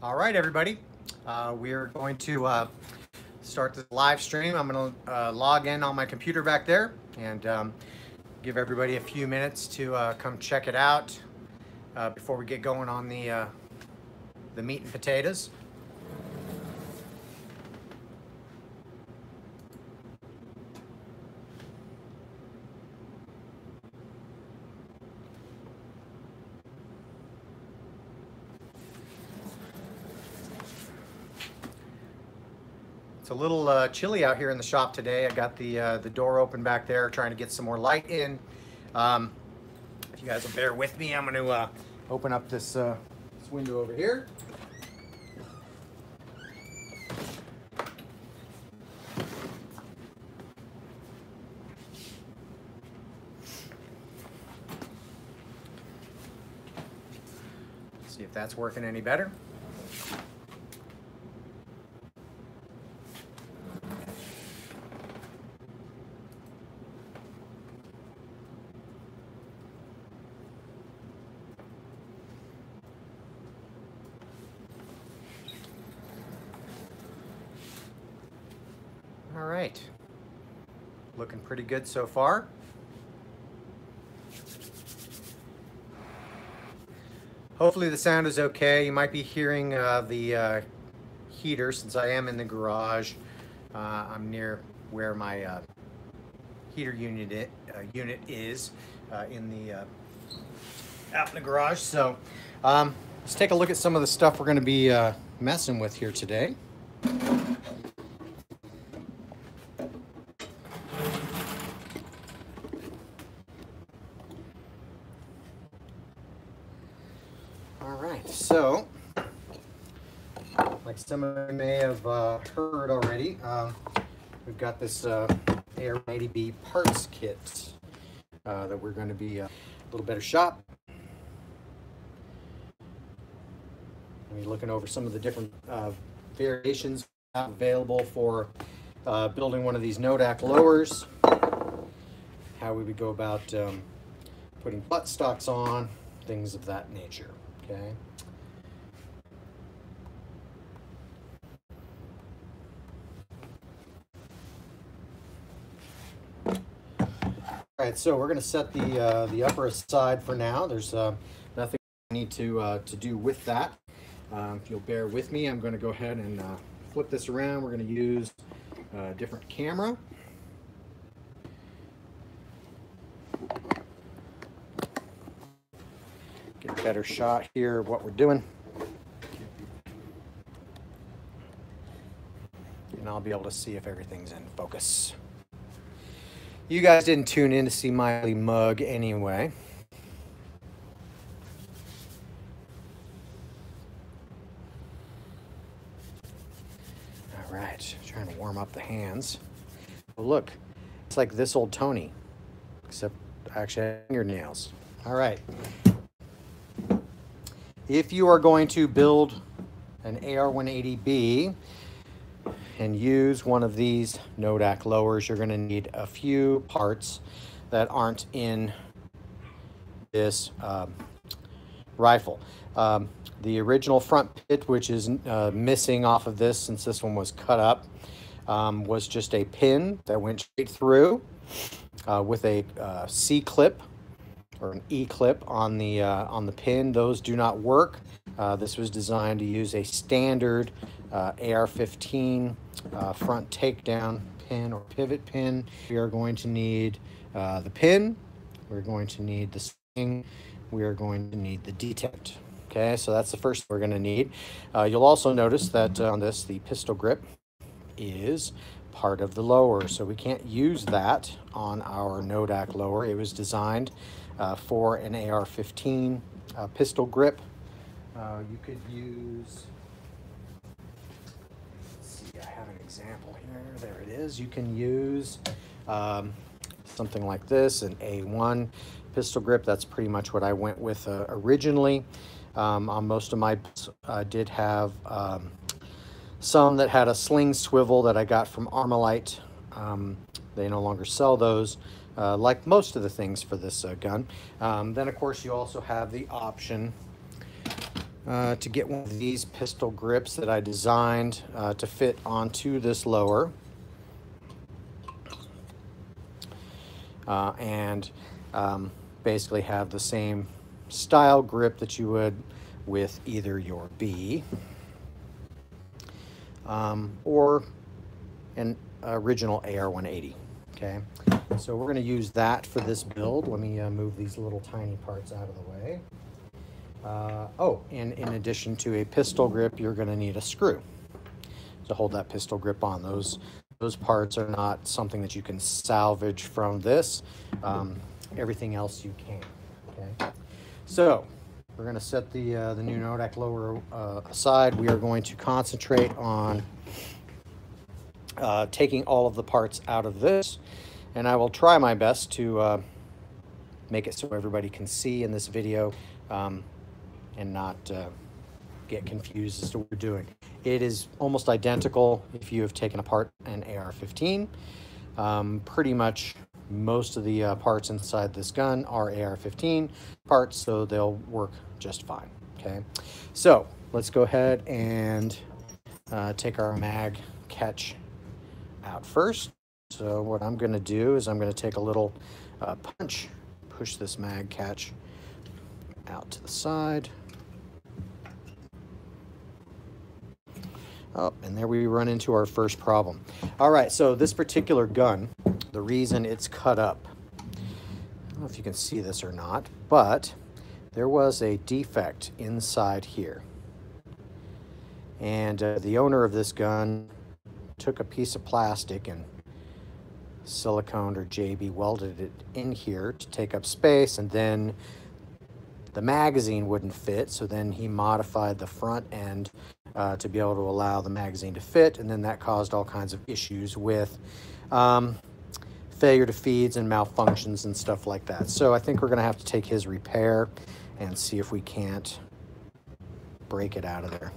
All right, everybody. We're going to start this live stream. I'm going to log in on my computer back there and give everybody a few minutes to come check it out before we get going on the meat and potatoes. It's a little chilly out here in the shop today. I got the door open back there, trying to get some more light in. If you guys will bear with me, I'm going to open up this window over here. See if that's working any better. All right, looking pretty good so far. Hopefully the sound is okay. You might be hearing the heater since I am in the garage. I'm near where my heater unit is out in the garage. So let's take a look at some of the stuff we're going to be messing with here today. So, like some of you may have heard already, we've got this AR-180B parts kit that we're going to be a little better shop. We're looking over some of the different variations available for building one of these Nodak lowers, how we would go about putting butt stocks on, things of that nature. Okay. All right, so we're going to set the upper aside for now. There's nothing I need to do with that. If you'll bear with me, I'm going to go ahead and flip this around. We're going to use a different camera. Get a better shot here of what we're doing. And I'll be able to see if everything's in focus. You guys didn't tune in to see my mug anyway. All right, trying to warm up the hands. Oh, look, it's like this old Tony, except actually fingernails. All right. If you are going to build an AR-180B and use one of these Nodak lowers, you're going to need a few parts that aren't in this rifle. The original front pit, which is missing off of this since this one was cut up, was just a pin that went straight through with a C-clip or an E-clip on the pin. Those do not work. This was designed to use a standard AR-15 front takedown pin or pivot pin. We are going to need the pin, we're going to need the string, we are going to need the detent. Okay, so that's the first we're going to need. You'll also notice that on this, the pistol grip is part of the lower, so we can't use that on our Nodak lower. It was designed for an AR-15 pistol grip. You could use, let's see, I have an example here. There it is. You can use something like this, an A1 pistol grip. That's pretty much what I went with originally. On most of my did have some that had a sling swivel that I got from Armalite. They no longer sell those, like most of the things for this gun. Then, of course, you also have the option to get one of these pistol grips that I designed to fit onto this lower. And basically have the same style grip that you would with either your B or an original AR-180. Okay, so we're going to use that for this build. Let me move these little tiny parts out of the way. Oh, and in addition to a pistol grip, you're going to need a screw to hold that pistol grip on. Those parts are not something that you can salvage from this. Everything else you can. Okay, so we're going to set the new Nodak lower aside. We are going to concentrate on taking all of the parts out of this, and I will try my best to make it so everybody can see in this video and not get confused as to what we're doing. It is almost identical if you have taken apart an AR-15. Pretty much most of the parts inside this gun are AR-15 parts, so they'll work just fine. Okay, so let's go ahead and take our mag catch out first. So what I'm going to do is I'm going to take a little punch, push this mag catch out to the side. Oh, and there we run into our first problem. All right, so this particular gun, the reason it's cut up, I don't know if you can see this or not, but there was a defect inside here. And the owner of this gun took a piece of plastic and siliconed or JB welded it in here to take up space, and then the magazine wouldn't fit, so then he modified the front end to be able to allow the magazine to fit, and then that caused all kinds of issues with failure to feeds and malfunctions and stuff like that. So I think we're going to have to take his repair and see if we can't break it out of there.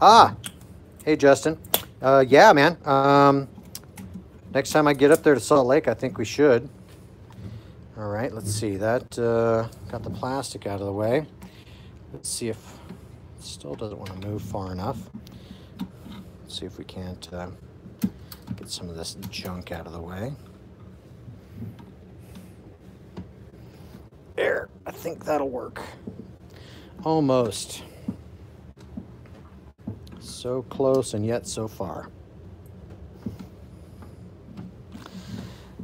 Ah, hey Justin. Yeah, man. Next time I get up there to Salt Lake, I think we should. All right, let's see. That got the plastic out of the way. Let's see if it still doesn't want to move far enough. Let's see if we can't get some of this junk out of the way. There, I think that'll work. Almost. So close and yet so far.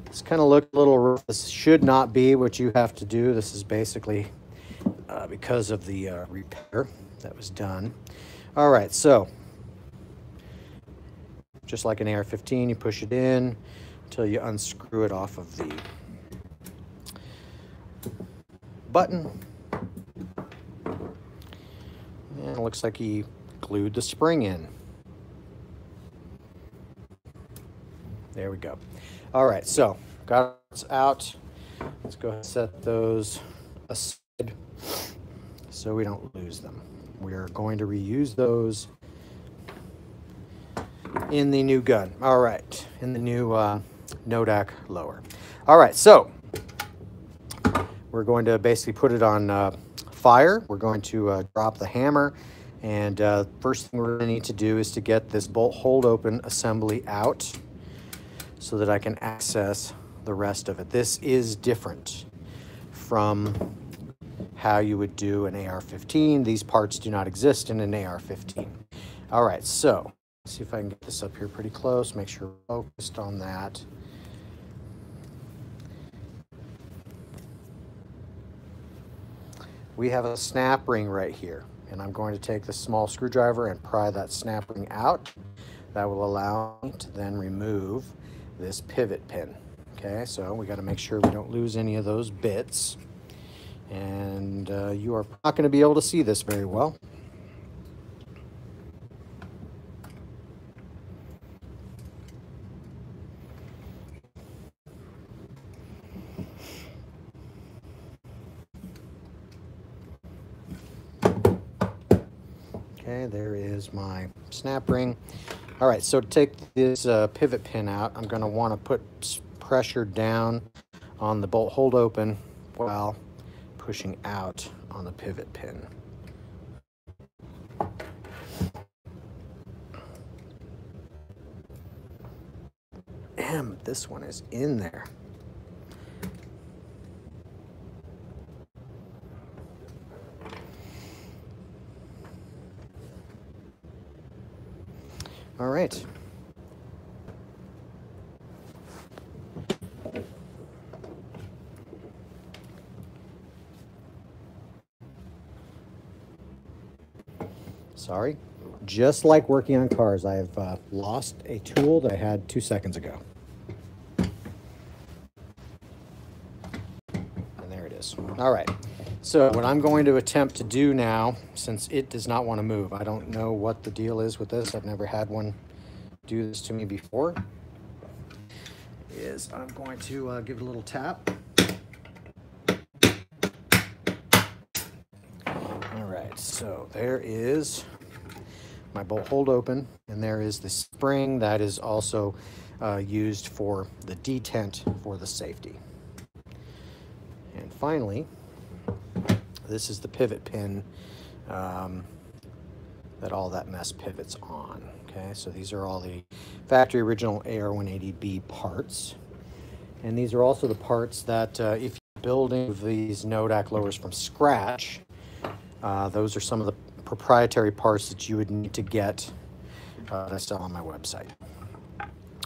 This kind of looked a little rough. This should not be what you have to do. This is basically because of the repair that was done. All right, so just like an AR-15, you push it in until you unscrew it off of the button. And it looks like he glued the spring in. There we go. All right, so got it out. Let's go ahead and set those aside so we don't lose them. We are going to reuse those in the new gun. All right, in the new Nodak lower. All right, so we're going to basically put it on fire. We're going to drop the hammer. And first thing we're going to need to do is to get this bolt hold open assembly out so that I can access the rest of it. This is different from how you would do an AR-15. These parts do not exist in an AR-15. All right, so let's see if I can get this up here pretty close, make sure we're focused on that. We have a snap ring right here, and I'm going to take the small screwdriver and pry that snap ring out. That will allow me to then remove this pivot pin. Okay, so we got to make sure we don't lose any of those bits. And you are not going to be able to see this very well. Okay, there is my snap ring. All right, so to take this pivot pin out, I'm going to want to pressure down on the bolt hold open while pushing out on the pivot pin. Damn, this one is in there. All right. Sorry. Just like working on cars, I have lost a tool that I had 2 seconds ago. And there it is. All right. So what I'm going to attempt to do now, since it does not want to move, I don't know what the deal is with this. I've never had one do this to me before, is I'm going to give it a little tap. All right, so there is my bolt hold open, and there is the spring that is also used for the detent for the safety. And finally, this is the pivot pin that all that mess pivots on. Okay, so these are all the factory original AR180B parts. And these are also the parts that if you're building these Nodak lowers from scratch, those are some of the proprietary parts that you would need to get that I sell on my website.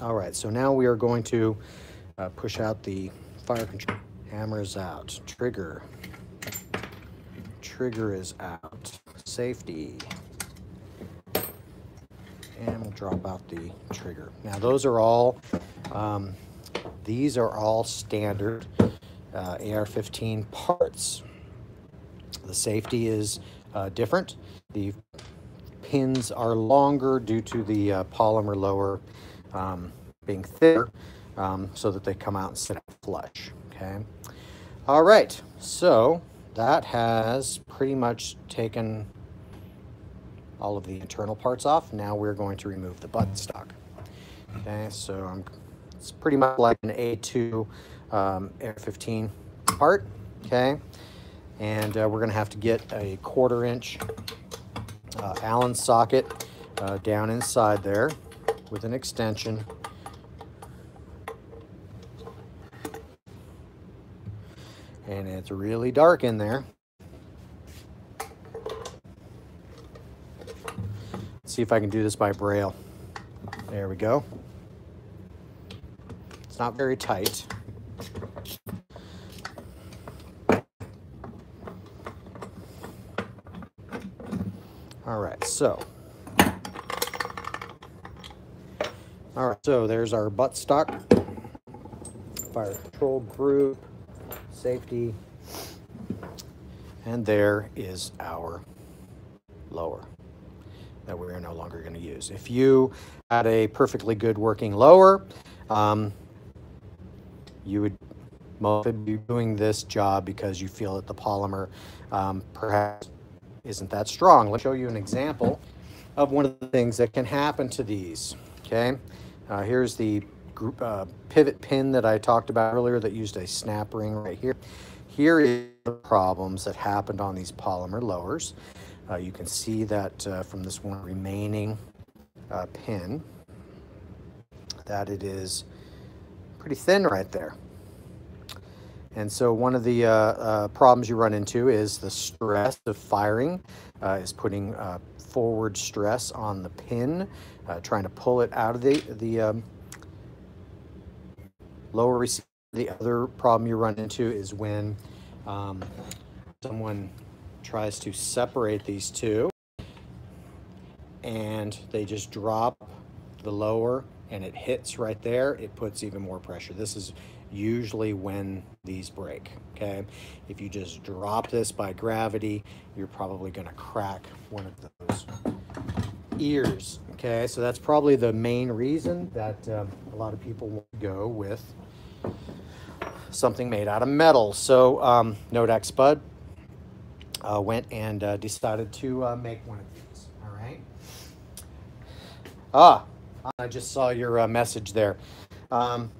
All right, so now we are going to push out the fire control. Hammer is out. Trigger. Trigger is out. Safety. And we'll drop out the trigger. Now those are all, these are all standard AR-15 parts. The safety is different. The pins are longer due to the polymer lower being thinner, so that they come out and sit out flush. Okay. All right. So that has pretty much taken all of the internal parts off. Now we're going to remove the buttstock. Okay. So it's pretty much like an A2 AR-15 part. Okay. And we're going to have to get a 1/4 inch Allen socket down inside there with an extension. And it's really dark in there. Let's see if I can do this by braille. There we go. It's not very tight. All right, so there's our buttstock, fire control group, safety, and there is our lower that we're no longer going to use. If you had a perfectly good working lower, you would mostly be doing this job because you feel that the polymer perhaps isn't that strong. Let's show you an example of one of the things that can happen to these. Okay, here's the group pivot pin that I talked about earlier that used a snap ring right here. Here is the problems that happened on these polymer lowers. You can see that from this one remaining pin that it is pretty thin right there. And so one of the problems you run into is the stress of firing is putting forward stress on the pin, trying to pull it out of the lower receiver. The other problem you run into is when someone tries to separate these two and they just drop the lower and it hits right there, it puts even more pressure. This is usually when these break. Okay, if you just drop this by gravity, you're probably going to crack one of those ears. Okay, so that's probably the main reason that a lot of people want to go with something made out of metal. So Nodak Spud went and decided to make one of these. All right. I just saw your message there.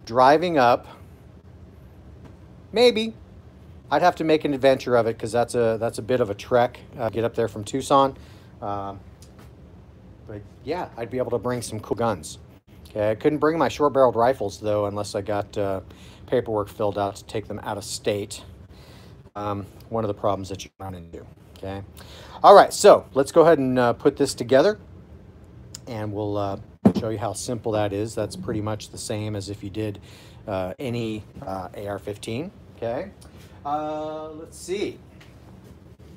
Driving up, maybe. I'd have to make an adventure of it because that's a bit of a trek. Get up there from Tucson. But yeah, I'd be able to bring some cool guns. Okay, I couldn't bring my short-barreled rifles though unless I got paperwork filled out to take them out of state. One of the problems that you run into. Okay, all right. So let's go ahead and put this together, and we'll show you how simple that is. That's pretty much the same as if you did any AR-15. Okay. Let's see.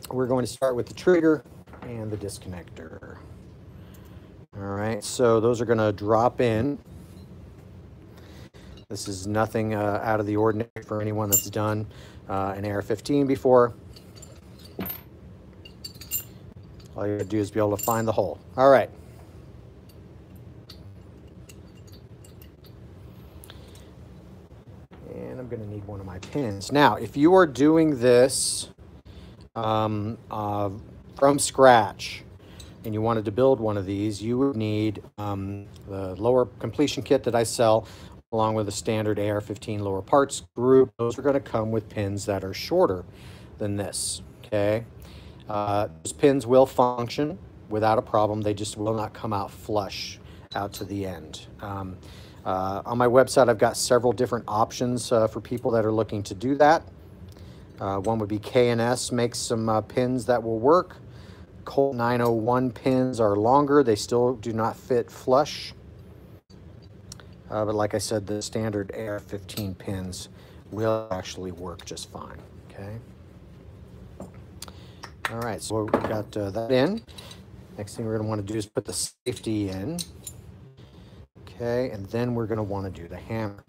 We're going to start with the trigger and the disconnector. All right, so those are going to drop in. This is nothing out of the ordinary for anyone that's done an AR-15 before. All you gotta do is be able to find the hole. All right. And I'm gonna need one of my pins. Now, if you are doing this from scratch and you wanted to build one of these, you would need the lower completion kit that I sell, along with the standard AR-15 lower parts group. Those are going to come with pins that are shorter than this, okay? Those pins will function without a problem. They just will not come out flush out to the end. On my website, I've got several different options for people that are looking to do that. One would be K&S makes some pins that will work. Colt 901 pins are longer. They still do not fit flush. But like I said, the standard AR-15 pins will actually work just fine, okay? All right, so we got that in. Next thing we're gonna wanna do is put the safety in. Okay, and then we're gonna wanna do the hammer.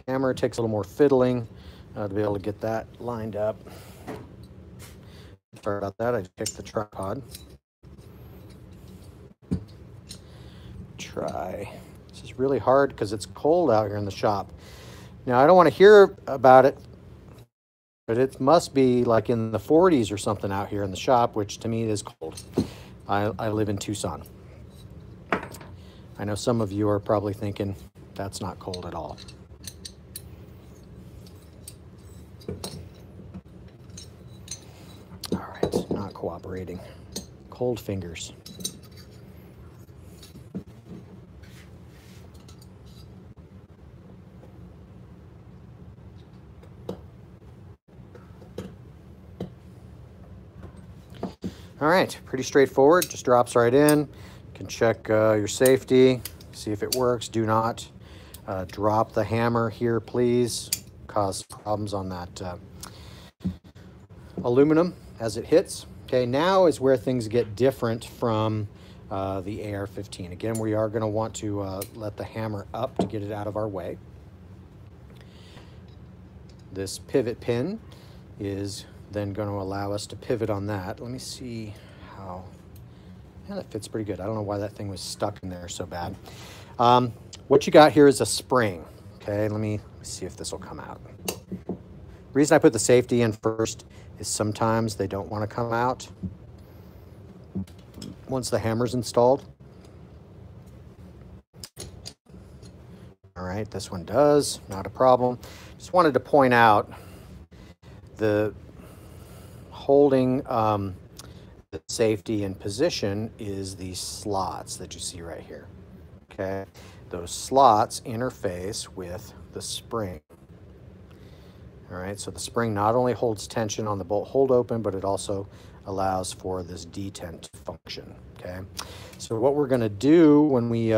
Hammer takes a little more fiddling to be able to get that lined up. Sorry about that, I picked the tripod. Try. This is really hard because it's cold out here in the shop. Now, I don't want to hear about it, but it must be like in the 40s or something out here in the shop, which to me is cold. I live in Tucson. I know some of you are probably thinking that's not cold at all. All right, not cooperating. Cold fingers. All right, pretty straightforward, just drops right in. You can check your safety, see if it works. Do not drop the hammer here, please. Cause problems on that aluminum as it hits. Okay, now is where things get different from the AR-15. Again, we are gonna want to let the hammer up to get it out of our way. This pivot pin is then going to allow us to pivot on that. Let me see how, yeah, that fits pretty good. I don't know why that thing was stuck in there so bad. What you got here is a spring. Okay, let me see if this will come out. The reason I put the safety in first is sometimes they don't want to come out once the hammer's installed. All right, this one does, not a problem. Just wanted to point out the holding the safety in position is these slots that you see right here, okay? Those slots interface with the spring. All right, so the spring not only holds tension on the bolt hold open, but it also allows for this detent to function, okay? So what we're gonna do when we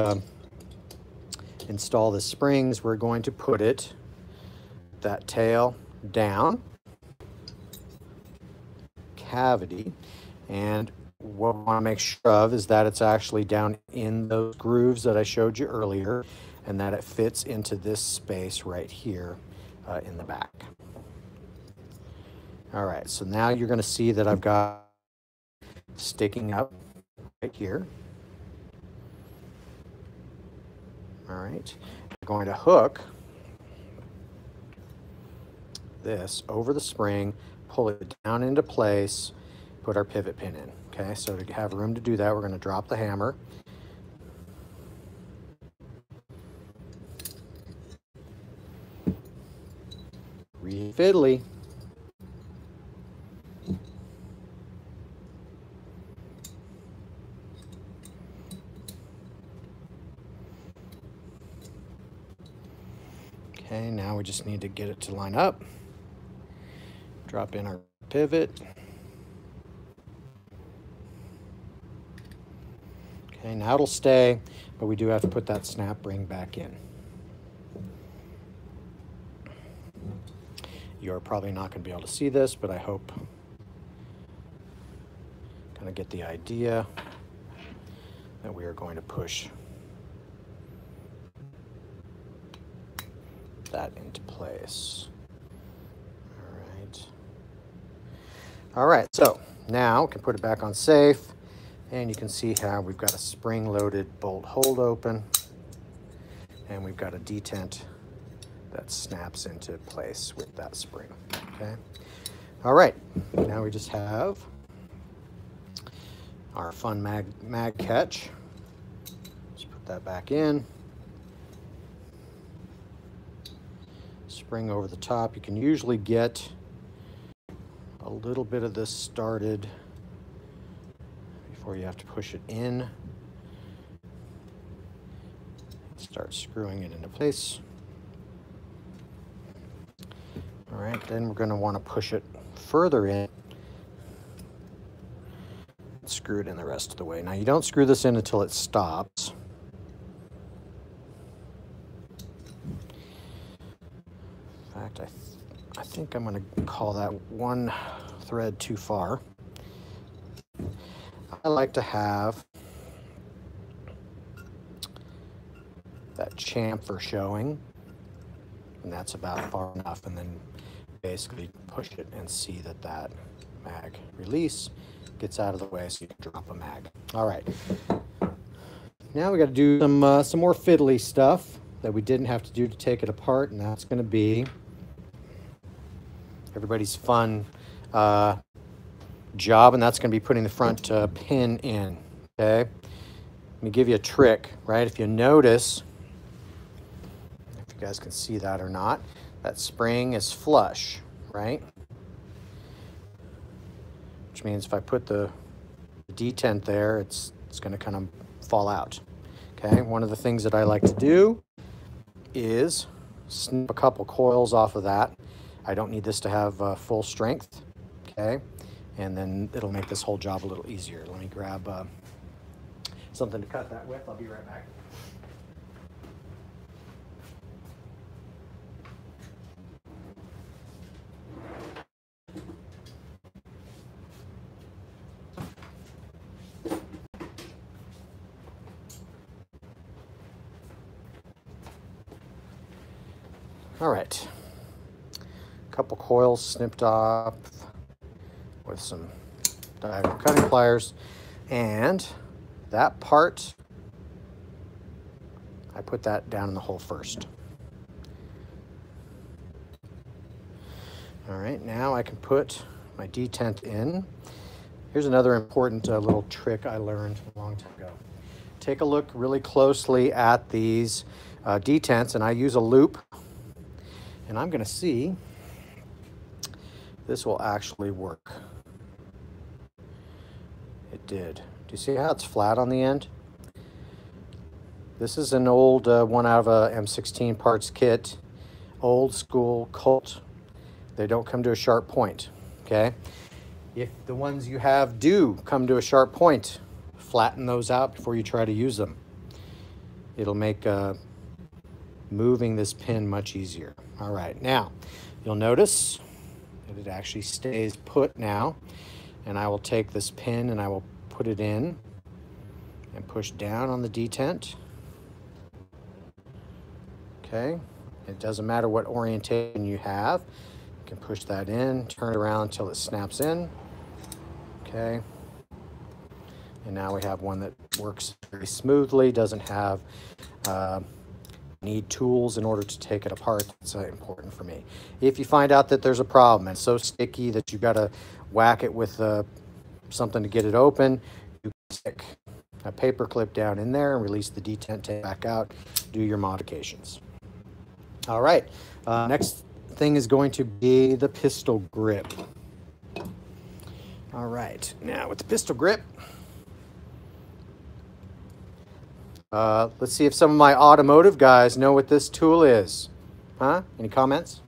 install the springs, we're going to put it, that tail down, cavity, and what we want to make sure of is that it's actually down in those grooves that I showed you earlier, and that it fits into this space right here in the back. All right, so now you're going to see that I've got sticking up right here. All right, I'm going to hook this over the spring, pull it down into place, put our pivot pin in. Okay, so to have room to do that, we're going to drop the hammer. Real fiddly. Okay, now we just need to get it to line up. Drop in our pivot. Okay, now it'll stay, but we do have to put that snap ring back in. You're probably not going to be able to see this, but I hope kind of get the idea that we are going to push that into place. All right, so now we can put it back on safe, and you can see how we've got a spring-loaded bolt hold open, and we've got a detent that snaps into place with that spring. Okay. All right, now we just have our fun mag catch. Let's put that back in. Spring over the top. You can usually get a little bit of this started before you have to push it in. Start screwing it into place. All right, then we're going to want to push it further in. Screw it in the rest of the way. Now you don't screw this in until it stops. In fact, I think I'm going to call that one thread too far. I like to have that chamfer showing, and that's about far enough, and then basically push it and see that that mag release gets out of the way so you can drop a mag. All right, now we got to do some more fiddly stuff that we didn't have to do to take it apart, and that's going to be everybody's fun job, and that's going to be putting the front pin in. Okay, let me give you a trick. Right, if you notice, if you guys can see that or not, that spring is flush, right? Which means if I put the detent there, it's going to kind of fall out. Okay, one of the things that I like to do is snip a couple coils off of that. I don't need this to have full strength, okay? And then it'll make this whole job a little easier. Let me grab something to cut that with. I'll be right back. All right, couple coils snipped off with some diagonal cutting pliers, and that part, I put that down in the hole first. All right, now I can put my detent in. Here's another important little trick I learned a long time ago. Take a look really closely at these detents, and I use a loop. And I'm going to see this will actually work. It did. Do you see how it's flat on the end? This is an old one out of a M16 parts kit, old school Colt. They don't come to a sharp point, okay? If the ones you have do come to a sharp point, flatten those out before you try to use them. It'll make moving this pin much easier. All right, now you'll notice that it actually stays put now, and I will take this pin and I will put it in and push down on the detent. Okay, it doesn't matter what orientation you have. You can push that in, turn it around until it snaps in. Okay, and now we have one that works very smoothly, doesn't have need tools in order to take it apart. That's important for me. If you find out that there's a problem and it's so sticky that you got to whack it with something to get it open, you can stick a paper clip down in there and release the detent, take it back out, do your modifications. All right, next thing is going to be the pistol grip. All right, now with the pistol grip, let's see if some of my automotive guys know what this tool is. Huh? Any comments?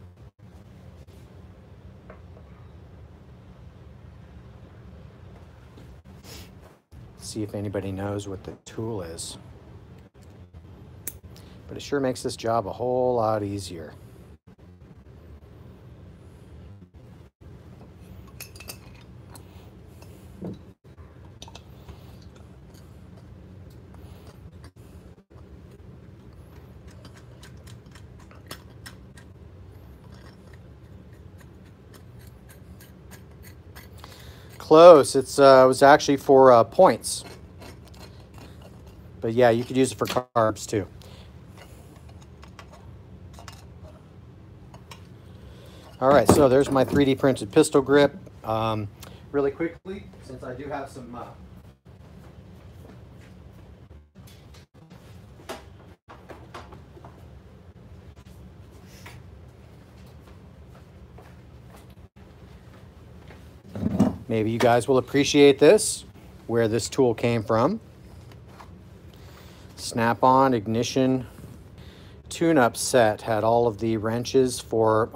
See if anybody knows what the tool is. But it sure makes this job a whole lot easier. Close. It was actually for points. But yeah, you could use it for carbs too. All right, so there's my 3D printed pistol grip. Really quickly, since I do have some maybe you guys will appreciate this, where this tool came from. Snap-on ignition tune-up set had all of the wrenches for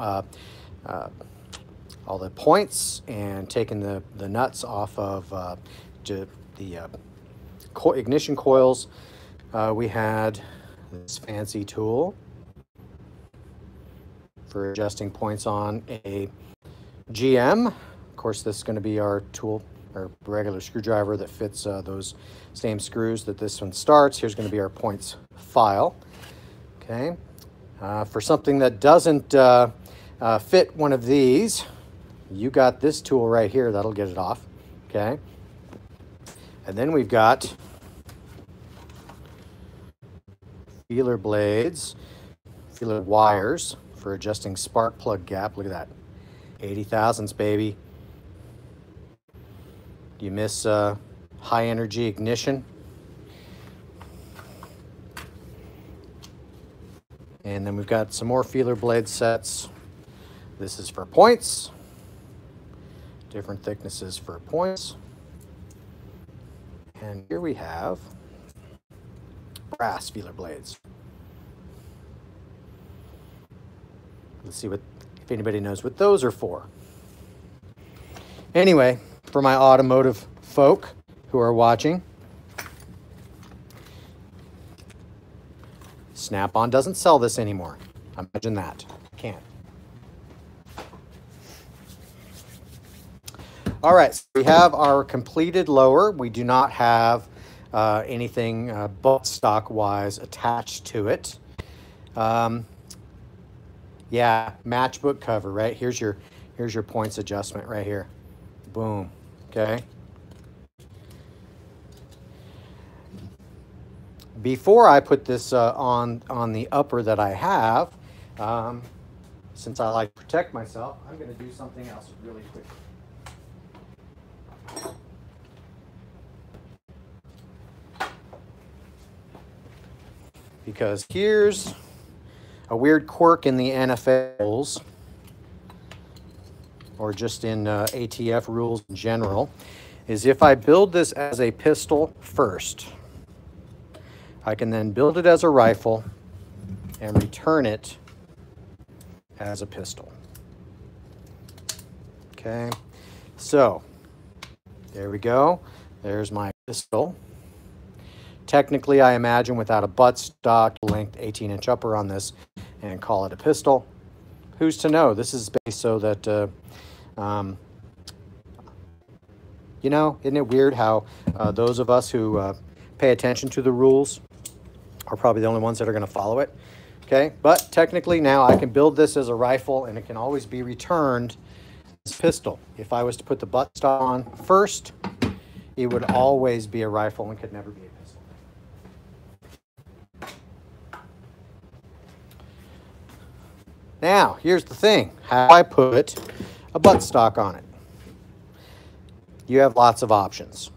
all the points and taking the nuts off of the ignition coils. We had this fancy tool for adjusting points on a GM. Of course, this is going to be our tool, our regular screwdriver that fits those same screws that this one starts. Here's going to be our points file. Okay, for something that doesn't fit one of these, you got this tool right here that'll get it off. Okay, and then we've got feeler blades, feeler wires for adjusting spark plug gap. Look at that, 80 thousandths, baby. You miss high energy ignition. And then we've got some more feeler blade sets. This is for points. Different thicknesses for points. And here we have brass feeler blades. Let's see if anybody knows what those are for. Anyway, for my automotive folk who are watching, Snap-on doesn't sell this anymore. Imagine that. Can't. All right, so we have our completed lower. We do not have anything buttstock-wise attached to it. Yeah, matchbook cover, right? Here's your points adjustment right here. Boom. Okay. Before I put this on the upper that I have, since I like to protect myself, I'm going to do something else really quick. Because here's a weird quirk in the NFL rules, or just in ATF rules in general, is if I build this as a pistol first, I can then build it as a rifle and return it as a pistol. Okay, so there we go. There's my pistol. Technically, I imagine without a buttstock length 18-inch upper on this and call it a pistol. Who's to know? This is based so that, you know, isn't it weird how those of us who pay attention to the rules are probably the only ones that are going to follow it. Okay, but technically now I can build this as a rifle and it can always be returned as a pistol. If I was to put the buttstock on first, it would always be a rifle and could never be a pistol. Now, here's the thing. How do I put a buttstock on it? You have lots of options.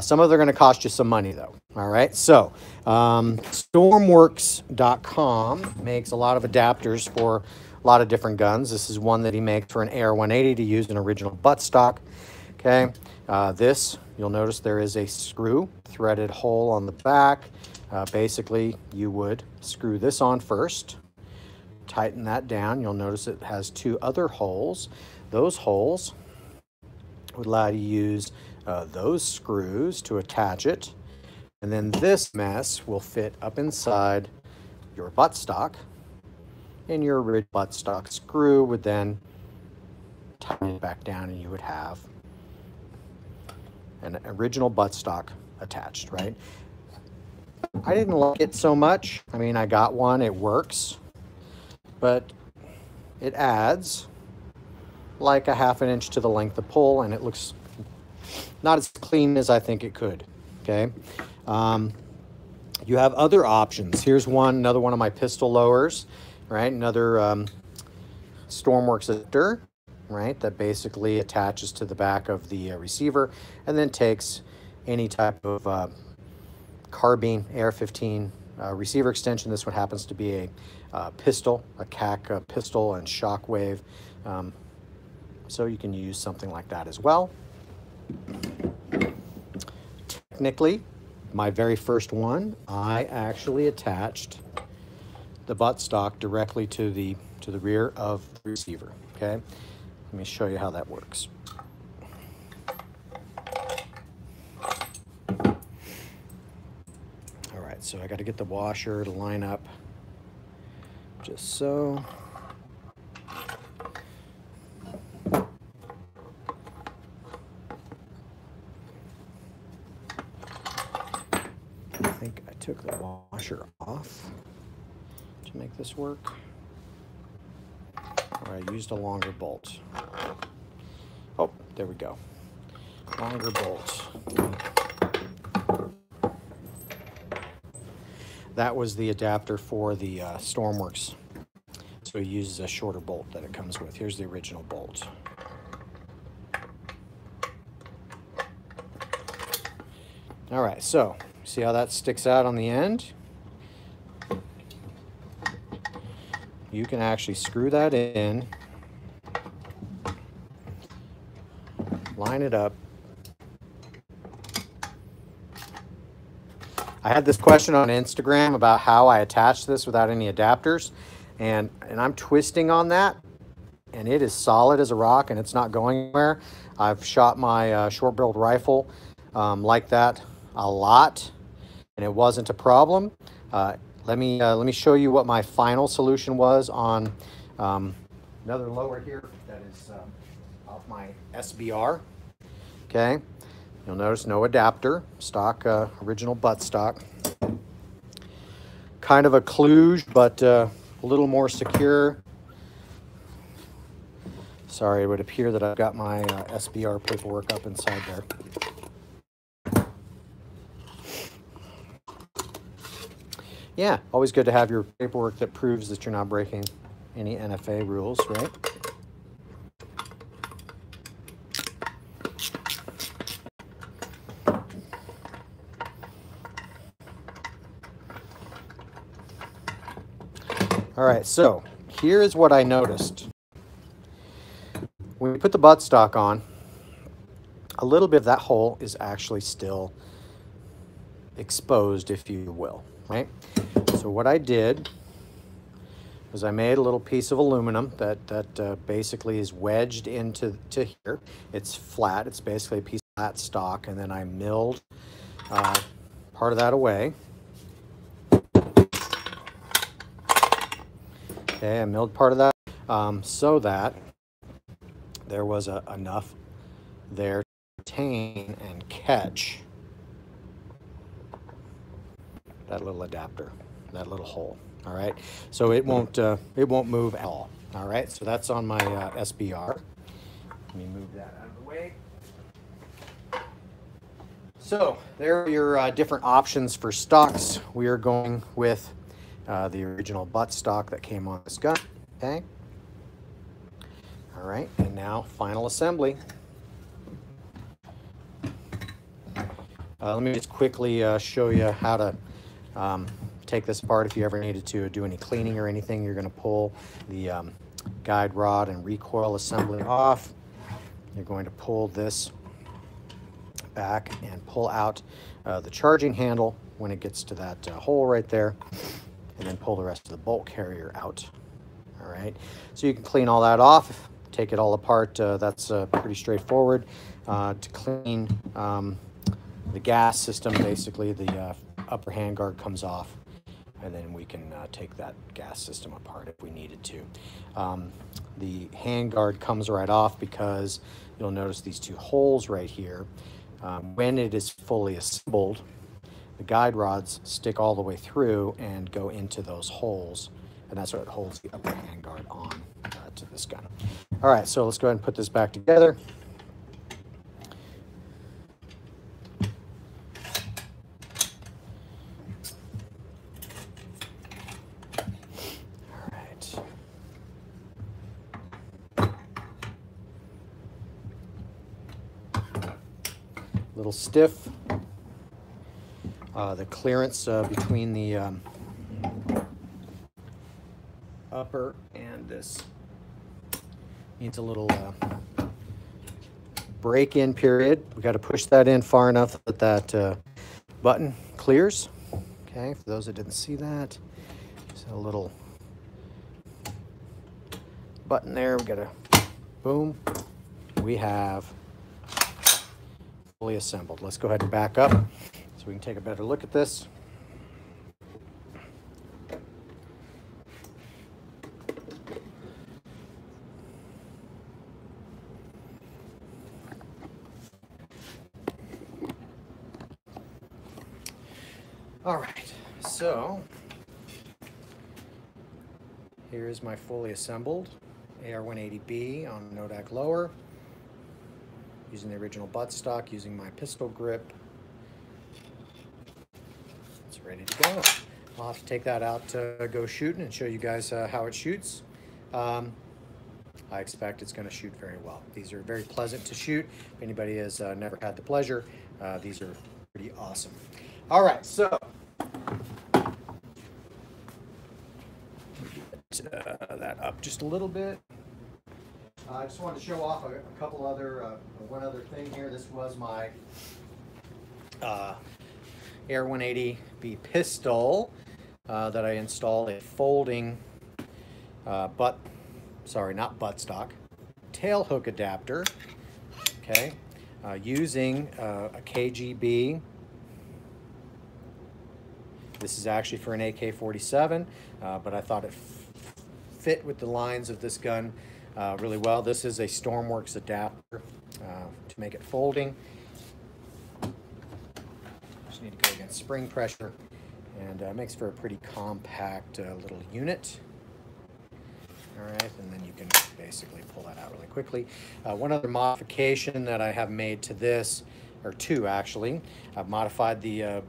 Some of them are going to cost you some money, though. All right, so Stormworks.com makes a lot of adapters for a lot of different guns. This is one that he makes for an AR-180 to use an original buttstock. Okay, this, you'll notice there is a screw threaded hole on the back. Basically, you would screw this on first, tighten that down. You'll notice it has two other holes. Those holes would allow you to use those screws to attach it. And then this mess will fit up inside your buttstock, and your original buttstock screw would then tighten it back down, and you would have an original buttstock attached, right? I didn't like it so much. I mean, I got one, it works, but it adds like a ½ inch to the length of pull, and it looks not as clean as I think it could, okay? You have other options. Here's another one of my pistol lowers, right? Another Stormworks adapter, right? That basically attaches to the back of the receiver and then takes any type of carbine AR-15 receiver extension. This one happens to be a pistol, a CAC pistol and shockwave. So you can use something like that as well. Technically, my very first one, I actually attached the buttstock directly to the rear of the receiver, okay? Let me show you how that works. All right, so I got to get the washer to line up just so. I think I took the washer off to make this work, or I used a longer bolt. Oh, there we go. Longer bolt. That was the adapter for the Stormworks. So he uses a shorter bolt that it comes with. Here's the original bolt. All right, so see how that sticks out on the end? You can actually screw that in, line it up. I had this question on Instagram about how I attach this without any adapters, and I'm twisting on that, and it is solid as a rock, and it's not going anywhere. I've shot my short-barreled rifle like that a lot, and it wasn't a problem. Let me show you what my final solution was on another lower here that is off my SBR. Okay, you'll notice no adapter, stock original buttstock. Kind of a kludge, but a little more secure. Sorry, it would appear that I've got my SBR paperwork up inside there. Yeah, always good to have your paperwork that proves that you're not breaking any NFA rules, right? All right, so here is what I noticed. When we put the buttstock on, a little bit of that hole is actually still exposed, if you will, right? So what I did was I made a little piece of aluminum that basically is wedged into here. It's flat. It's basically a piece of flat stock, and then I milled part of that away. Okay, I milled part of that so that there was enough there to retain and catch that little adapter, that little hole. All right, so it won't move at all. All right, so that's on my SBR. Let me move that out of the way. So there are your different options for stocks. We are going with the original buttstock that came on this gun. Okay. All right, and now final assembly. Let me just quickly show you how to take this apart if you ever needed to do any cleaning or anything. You're going to pull the guide rod and recoil assembly off. You're going to pull this back and pull out the charging handle when it gets to that hole right there, and then pull the rest of the bolt carrier out. All right, so you can clean all that off, take it all apart. That's pretty straightforward. To clean the gas system, basically the upper handguard comes off, and then we can take that gas system apart if we needed to. The handguard comes right off because you'll notice these two holes right here. When it is fully assembled, the guide rods stick all the way through and go into those holes, and that's what holds the upper handguard on to this gun. All right, so let's go ahead and put this back together. All right. A little stiff. The clearance between the upper and this needs a little break-in period. We got to push that in far enough that that button clears. Okay, for those that didn't see that, just a little button there. We got to boom. We have fully assembled. Let's go ahead and back up so we can take a better look at this. All right, so here's my fully assembled AR-180B on Nodak lower, using the original buttstock, using my pistol grip. It's ready to go. I'll have to take that out to go shooting and show you guys how it shoots. I expect it's going to shoot very well. These are very pleasant to shoot. If anybody has never had the pleasure, these are pretty awesome. All right, so that up just a little bit. I just wanted to show off a couple other, one other thing here. This was my AR-180B pistol that I installed a folding not buttstock, tail hook adapter, okay, using a KGB. This is actually for an AK-47, but I thought it fit with the lines of this gun really well. This is a Stormworks adapter to make it folding. Just need to go against spring pressure, and it makes for a pretty compact little unit. All right, and then you can basically pull that out really quickly. One other modification that I have made to this, or two actually, I've modified the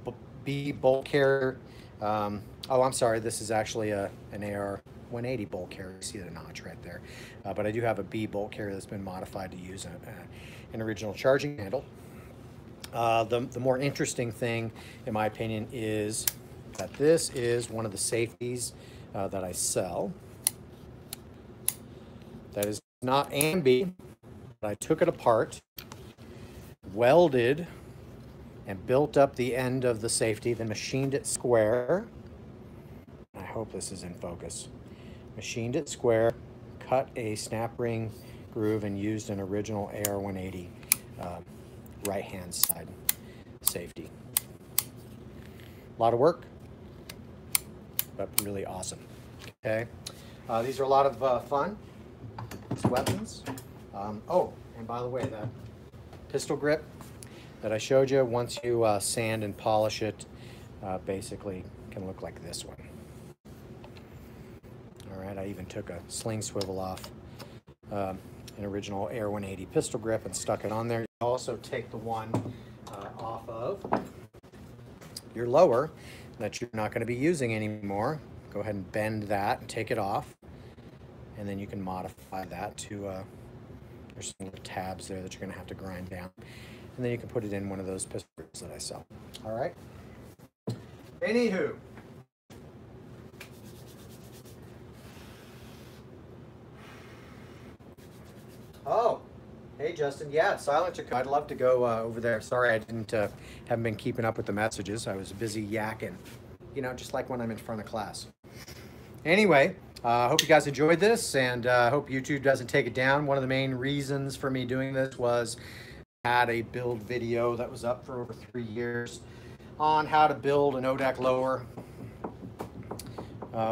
B bolt carrier. Oh, I'm sorry, this is actually an AR-180 bolt carrier. You see the notch right there. But I do have a B bolt carrier that's been modified to use an original charging handle. The more interesting thing, in my opinion, is that this is one of the safeties that I sell. That is not ambi, but I took it apart, welded, and built up the end of the safety, then machined it square. I hope this is in focus. Machined it square, cut a snap ring groove, and used an original AR-180 right-hand side safety. A lot of work, but really awesome. Okay, these are a lot of fun. These weapons. Oh, and by the way, that pistol grip that I showed you, once you sand and polish it, basically can look like this one. All right, I even took a sling swivel off an original AR-180 pistol grip and stuck it on there. You also take the one off of your lower that you're not going to be using anymore. Go ahead and bend that and take it off, and then you can modify that to there's some little tabs there that you're going to have to grind down, and then you can put it in one of those pistols that I sell. All right, anywho, Oh, hey Justin. Yeah, Silent Jacob. I'd love to go over there. Sorry, I didn't haven't been keeping up with the messages. I was busy yakking, just like when I'm in front of class. Anyway, I hope you guys enjoyed this, and I hope YouTube doesn't take it down. One of the main reasons for me doing this was I had a build video that was up for over 3 years on how to build an ODAC lower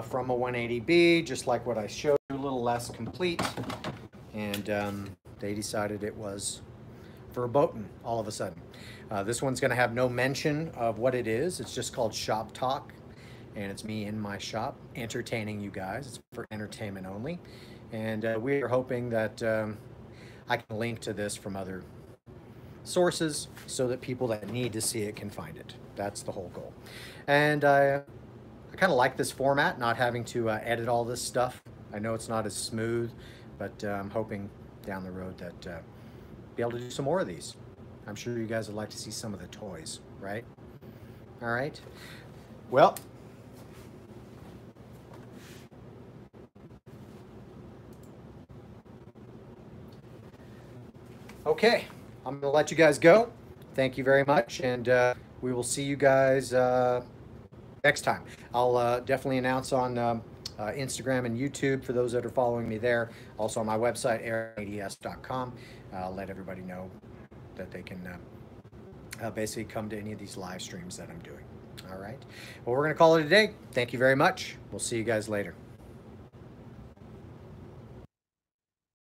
from a 180B, just like what I showed you, a little less complete. And they decided it was verboten all of a sudden. This one's going to have no mention of what it is. It's just called Shop Talk, and it's me in my shop entertaining you guys. It's for entertainment only, and we are hoping that I can link to this from other sources so that people that need to see it can find it. That's the whole goal. And I kind of like this format, not having to edit all this stuff. I know it's not as smooth, but I'm hoping down the road that be able to do some more of these. I'm sure you guys would like to see some of the toys, right? All right. Well, okay. I'm going to let you guys go. Thank you very much, and we will see you guys next time. I'll definitely announce on Instagram and YouTube for those that are following me there. Also on my website, aaronads.com. I'll let everybody know that they can basically come to any of these live streams that I'm doing. All right. Well, we're going to call it a day. Thank you very much. We'll see you guys later.